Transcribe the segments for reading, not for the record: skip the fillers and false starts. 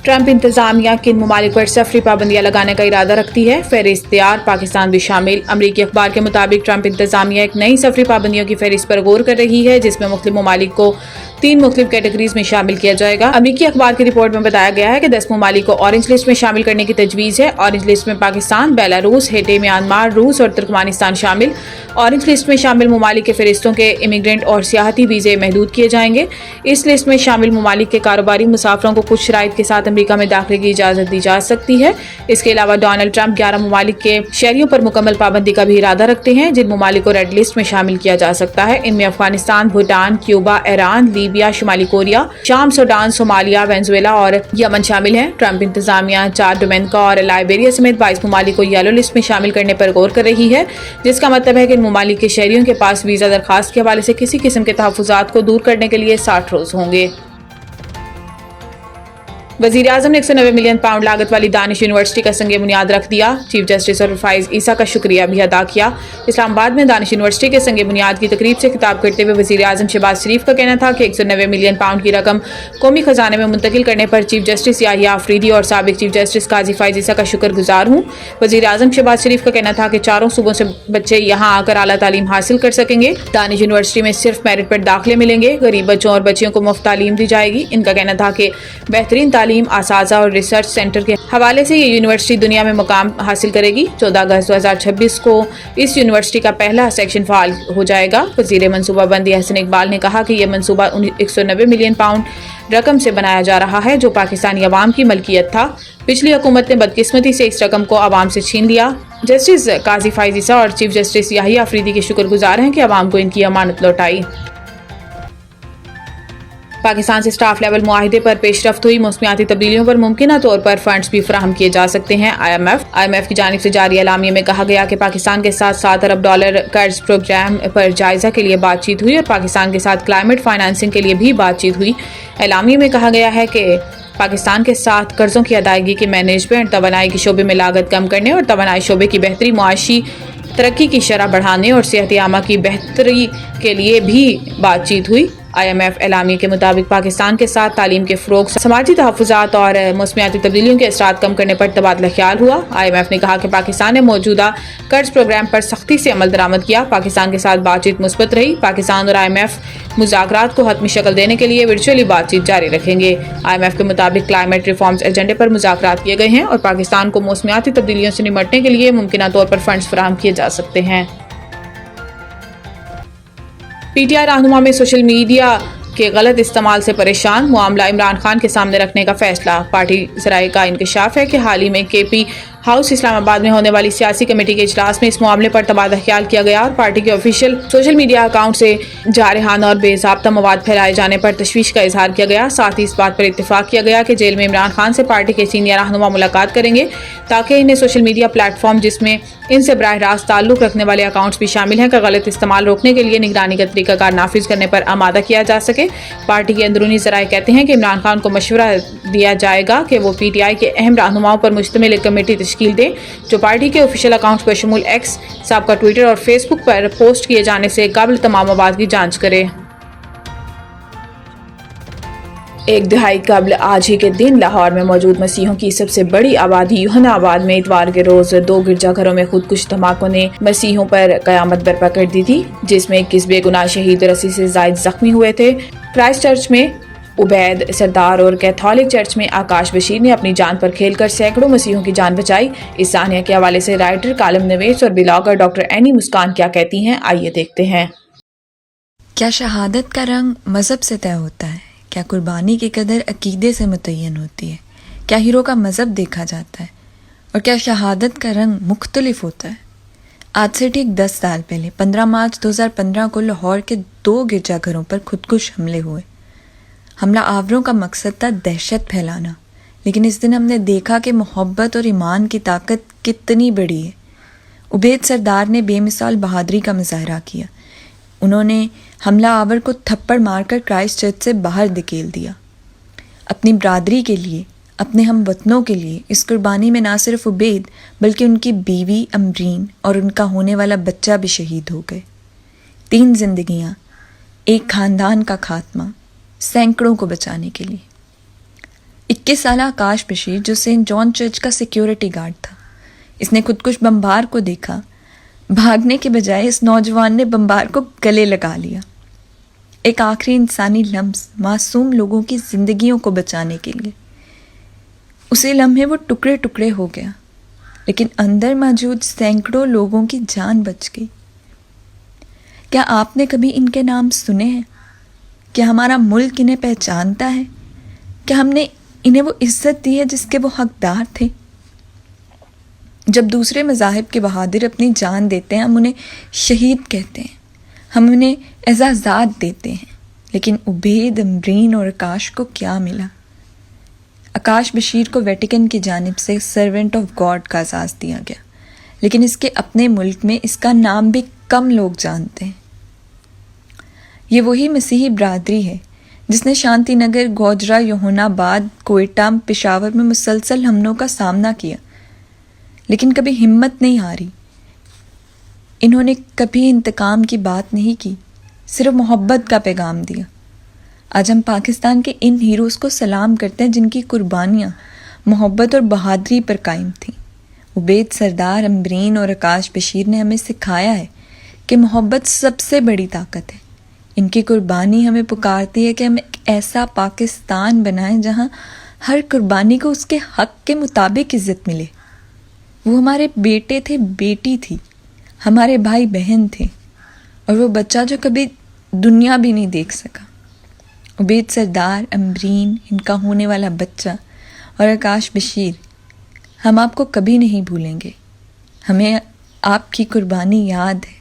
Trump انتظامیہ کن ممالک پر سفری پابندیاں لگانے کا ارادہ رکھتی ہے؟ فہرست تیار، پاکستان بھی شامل۔ امریکی اخبار کے مطابق ٹرمپ انتظامیہ ایک نئی سفری پابندیوں کی فہرست پر غور کر رہی ہے، جس میں مختلف ممالک کو 3 مختلف کیٹیگریز میں شامل کیا جائے گا۔ امریکی اخبار کی رپورٹ میں بتایا گیا ہے کہ 10 ممالک کو اورنج لسٹ میں شامل کرنے کی تجویز ہے۔ اورنج لسٹ میں پاکستان، بیلاروس، ہیٹی، میانمار، روس اور ترکمانستان شامل۔ اورنج لسٹ میں شامل ممالک کے فہرستوں کے امیگرینٹ اور سیاحتی ویزے محدود کیے جائیں گے۔ اس لسٹ میں شامل ممالک کے کاروباری مسافروں کو کچھ شرائط کے ساتھ امریکہ میں داخلے کی اجازت دی جا سکتی ہے۔ اس کے علاوہ ڈونلڈ ٹرمپ 11 ممالک کے شہریوں پر مکمل پابندی کا بھی ارادہ رکھتے ہیں، جن ممالک کو ریڈ لسٹ میں شامل کیا جا سکتا ہے۔ ان میں افغانستان، بھوٹان، کیوبا، ایران، لیبیا، شمالی کوریا، شام، سوڈان، صومالیہ، وینزویلا اور یمن شامل ہیں۔ ٹرمپ انتظامیہ چاد، ڈومینیکا اور لائبیریا سمیت 22 ممالک کو یلو لسٹ میں شامل کرنے پر غور کر رہی ہے، جس کا مطلب ہے کہ ان ممالک کے شہریوں کے پاس ویزا درخواست کے حوالے سے کسی قسم کے تحفظات کو دور کرنے کے لیے 60 روز ہوں گے۔ وزیر اعظم نے 190 ملین پاؤنڈ لاگت والی دانش یونیورسٹی کا سنگ بنیاد رکھ دیا۔ چیف جسٹس اور فائز عیسیٰ کا شکریہ بھی ادا کیا۔ اسلام آباد میں دانش یونیورسٹی کے سنگ بنیاد کی تقریب سے خطاب کرتے ہوئے وزیر اعظم شہباز شریف کا کہنا تھا کہ 190 ملین پاؤنڈ کی رقم قومی خزانے میں منتقل کرنے پر چیف جسٹس یحییٰ آفریدی اور سابق چیف جسٹس قاضی فائز عیسیٰ کا شکر گزار ہوں۔ وزیر اعظم شہباز شریف کا کہنا تھا کہ چاروں صوبوں سے بچے یہاں آ کر اعلیٰ تعلیم حاصل کر سکیں گے۔ دانش یونیورسٹی میں صرف میرٹ پر داخلے ملیں گے۔ غریب بچوں اور بچیوں کو مفت تعلیم دی جائے گی۔ ان کا کہنا تھا کہ بہترین تعلیم، اساتذہ اور ریسرچ سینٹر کے حوالے سے یہ یونیورسٹی دنیا میں مقام حاصل کرے گی۔ 14 اگست 2026 کو اس یونیورسٹی کا پہلا سیکشن فعال ہو جائے گا۔ وزیر منصوبہ بندی احسن اقبال نے کہا کہ یہ منصوبہ 190 ملین پاؤنڈ رقم سے بنایا جا رہا ہے، جو پاکستانی عوام کی ملکیت تھا۔ پچھلی حکومت نے بدقسمتی سے اس رقم کو عوام سے چھین لیا۔ جسٹس قاضی فائز عیسیٰ اور چیف جسٹس یحییٰ آفریدی کے شکر گزار ہیں کہ عوام کو ان کی امانت لوٹائی۔ پاکستان سے اسٹاف لیول معاہدے پر پیش رفت ہوئی۔ موسمیاتی تبدیلیوں پر ممکنہ طور پر فنڈز بھی فراہم کیے جا سکتے ہیں۔ آئی ایم ایف کی جانب سے جاری اعلامیے میں کہا گیا کہ پاکستان کے ساتھ $7 ارب قرض پروگرام پر جائزہ کے لیے بات چیت ہوئی اور پاکستان کے ساتھ کلائمیٹ فائنانسنگ کے لیے بھی بات چیت ہوئی۔ اعلامیے میں کہا گیا ہے کہ پاکستان کے ساتھ قرضوں کی ادائیگی کے مینجمنٹ، توانائی کے شعبے میں لاگت کم کرنے اور توانائی شعبے کی بہتری، معاشی ترقی کی شرح بڑھانے اور صحت عامہ کی بہتری کے لیے بھی بات چیت ہوئی۔ آئی ایم ایف اعلامیے کے مطابق پاکستان کے ساتھ تعلیم کے فروغ، سماجی تحفظات اور موسمیاتی تبدیلیوں کے اثرات کم کرنے پر تبادلہ خیال ہوا۔ آئی ایم ایف نے کہا کہ پاکستان نے موجودہ قرض پروگرام پر سختی سے عمل درآمد کیا۔ پاکستان کے ساتھ بات چیت مثبت رہی۔ پاکستان اور آئی ایم ایف مذاکرات کو حتمی شکل دینے کے لیے ورچوئلی بات چیت جاری رکھیں گے۔ آئی ایم ایف کے مطابق کلائمیٹ ریفارمز ایجنڈے پر مذاکرات کیے گئے ہیں اور پاکستان کو موسمیاتی تبدیلیوں سے نمٹنے کے لیے ممکنہ طور پر فنڈز فراہم کیے جا سکتے ہیں۔ پی ٹی آئی رہنما میں سوشل میڈیا کے غلط استعمال سے پریشان، معاملہ عمران خان کے سامنے رکھنے کا فیصلہ۔ پارٹی ذرائع کا انکشاف ہے کہ حال ہی میں کے پی ہاؤس اسلام آباد میں ہونے والی سیاسی کمیٹی کے اجلاس میں اس معاملے پر تبادلہ خیال کیا گیا اور پارٹی کے آفیشیل سوشل میڈیا اکاؤنٹ سے جارحانہ اور بے ضابطہ مواد پھیلائے جانے پر تشویش کا اظہار کیا گیا۔ ساتھ ہی اس بات پر اتفاق کیا گیا کہ جیل میں عمران خان سے پارٹی کے سینئر رہنما ملاقات کریں گے تاکہ انہیں سوشل میڈیا پلیٹ فارم، جس میں ان سے براہ راست تعلق رکھنے والے اکاؤنٹس بھی شامل ہیں، کا غلط استعمال روکنے کے لیے نگرانی کا طریقہ کار نافذ کرنے پر آمادہ کیا جا سکے۔ پارٹی کے اندرونی ذرائع کہتے ہیں کہ عمران خان کو مشورہ دیا جائے گا کہ وہ پی ٹی آئی کے اہم رہنماؤں پر مشتمل ایک کمیٹی تشکیل دیں جو پارٹی کے آفیشیل اکاؤنٹس بشمول ایکس، سابقہ ٹویٹر اور فیس بک پر پوسٹ کیے جانے سے قبل تمام مواد کی جانچ کرے۔ ایک دہائی قبل آج ہی کے دن لاہور میں موجود مسیحیوں کی سب سے بڑی آبادی یوحنا آباد میں اتوار کے روز 2 گرجا گھروں میں خودکش دھماکوں نے مسیحیوں پر قیامت برپا کر دی تھی، جس میں 21 بے گناہ شہید اور 80 سے زائد زخمی ہوئے تھے۔ کرائسٹ چرچ میں عبید سردار اور کیتھولک چرچ میں آکاش بشیر نے اپنی جان پر کھیل کر سینکڑوں مسیحیوں کی جان بچائی۔ اس سانحہ کے حوالے سے رائٹر، کالم نویس اور بلاگر ڈاکٹر اینی مسکان کیا کہتی ہیں، آئیے دیکھتے ہیں۔ کیا شہادت کا رنگ مذہب سے طے ہوتا ہے؟ کیا قربانی کی قدر عقیدے سے متعین ہوتی ہے؟ کیا ہیرو کا مذہب دیکھا جاتا ہے؟ اور کیا شہادت کا رنگ مختلف ہوتا ہے؟ آج سے ٹھیک 10 سال پہلے 15 مارچ 2015 کو لاہور کے 2 گرجا گھروں پر خودکش حملے ہوئے۔ حملہ آوروں کا مقصد تھا دہشت پھیلانا، لیکن اس دن ہم نے دیکھا کہ محبت اور ایمان کی طاقت کتنی بڑی ہے۔ عبید سردار نے بے مثال بہادری کا مظاہرہ کیا۔ انہوں نے حملہ آور کو تھپڑ مار کر کرائسٹ چرچ سے باہر دھکیل دیا۔ اپنی برادری کے لیے، اپنے ہم وطنوں کے لیے اس قربانی میں نہ صرف عبید بلکہ ان کی بیوی امرین اور ان کا ہونے والا بچہ بھی شہید ہو گئے۔ 3 زندگیاں، ایک خاندان کا خاتمہ، سینکڑوں کو بچانے کے لیے۔ 21 سالہ آکاش بشیر جو سینٹ جان چرچ کا سیکیورٹی گارڈ تھا، اس نے خودکش بمبار کو دیکھا، بھاگنے کے بجائے اس نوجوان نے بمبار کو گلے لگا لیا، ایک آخری انسانی لمس معصوم لوگوں کی زندگیوں کو بچانے کے لیے۔ اسی لمحے وہ ٹکڑے ٹکڑے ہو گیا، لیکن اندر موجود سینکڑوں لوگوں کی جان بچ گئی۔ کیا آپ نے کبھی ان کے نام سنے ہیں؟ کیا ہمارا ملک انہیں پہچانتا ہے؟ کیا ہم نے انہیں وہ عزت دی ہے جس کے وہ حقدار تھے؟ جب دوسرے مذاہب کے بہادر اپنی جان دیتے ہیں ہم انہیں شہید کہتے ہیں، ہم انہیں اعزازات دیتے ہیں، لیکن عبید، امرین اور آکاش کو کیا ملا؟ آکاش بشیر کو ویٹیکن کی جانب سے سرونٹ آف گاڈ کا اعزاز دیا گیا، لیکن اس کے اپنے ملک میں اس کا نام بھی کم لوگ جانتے ہیں۔ یہ وہی مسیحی برادری ہے جس نے شانتی نگر، گوجرا، یوہنا آباد، کوئٹہ، پشاور میں مسلسل حملوں کا سامنا کیا، لیکن کبھی ہمت نہیں ہاری۔ انہوں نے کبھی انتقام کی بات نہیں کی، صرف محبت کا پیغام دیا۔ آج ہم پاکستان کے ان ہیروز کو سلام کرتے ہیں جن کی قربانیاں محبت اور بہادری پر قائم تھیں۔ عبید، سردار، امبرین اور آکاش بشیر نے ہمیں سکھایا ہے کہ محبت سب سے بڑی طاقت ہے۔ ان کی قربانی ہمیں پکارتی ہے کہ ہم ایک ایسا پاکستان بنائیں جہاں ہر قربانی کو اس کے حق کے مطابق عزت ملے۔ وہ ہمارے بیٹے تھے، بیٹی تھی، ہمارے بھائی بہن تھے، اور وہ بچہ جو کبھی دنیا بھی نہیں دیکھ سکا۔ عبید، سردار، امبرین، ان کا ہونے والا بچہ اور آکاش بشیر، ہم آپ کو کبھی نہیں بھولیں گے۔ ہمیں آپ کی قربانی یاد ہے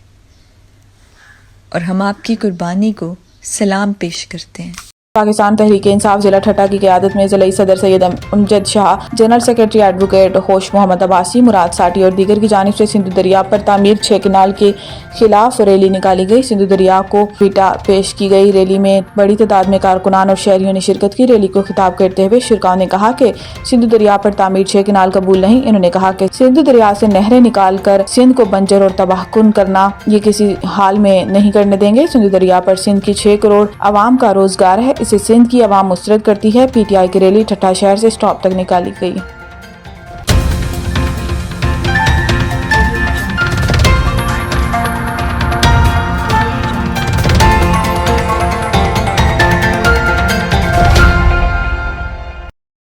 اور ہم آپ کی قربانی کو سلام پیش کرتے ہیں۔ پاکستان تحریک انصاف ضلع ٹھٹہ کی قیادت میں ضلعی صدر سید امجد شاہ، جنرل سیکرٹری ایڈوکیٹ ہوش محمد عباسی، مراد ساٹھی اور دیگر کی جانب سے سندھ دریا پر تعمیر 6 کنال کے خلاف ریلی نکالی گئی۔ سندھ دریا کو ویٹا پیش کی گئی۔ ریلی میں بڑی تعداد میں کارکنان اور شہریوں نے شرکت کی۔ ریلی کو خطاب کرتے ہوئے شرکاء نے کہا کہ سندھ دریا پر تعمیر 6 کنال قبول نہیں۔ انہوں نے کہا کہ سندھ دریا سے نہریں نکال کر سندھ کو بنجر اور تباہ کن کرنا یہ کسی حال میں نہیں کرنے دیں گے۔ سندھ دریا پر سندھ کی 6 کروڑ عوام کا روزگار ہے، اسے سندھ کی عوام مسترد کرتی ہے۔ پی ٹی آئی کی ریلی ٹھٹہ شہر سے اسٹاپ تک نکالی گئی۔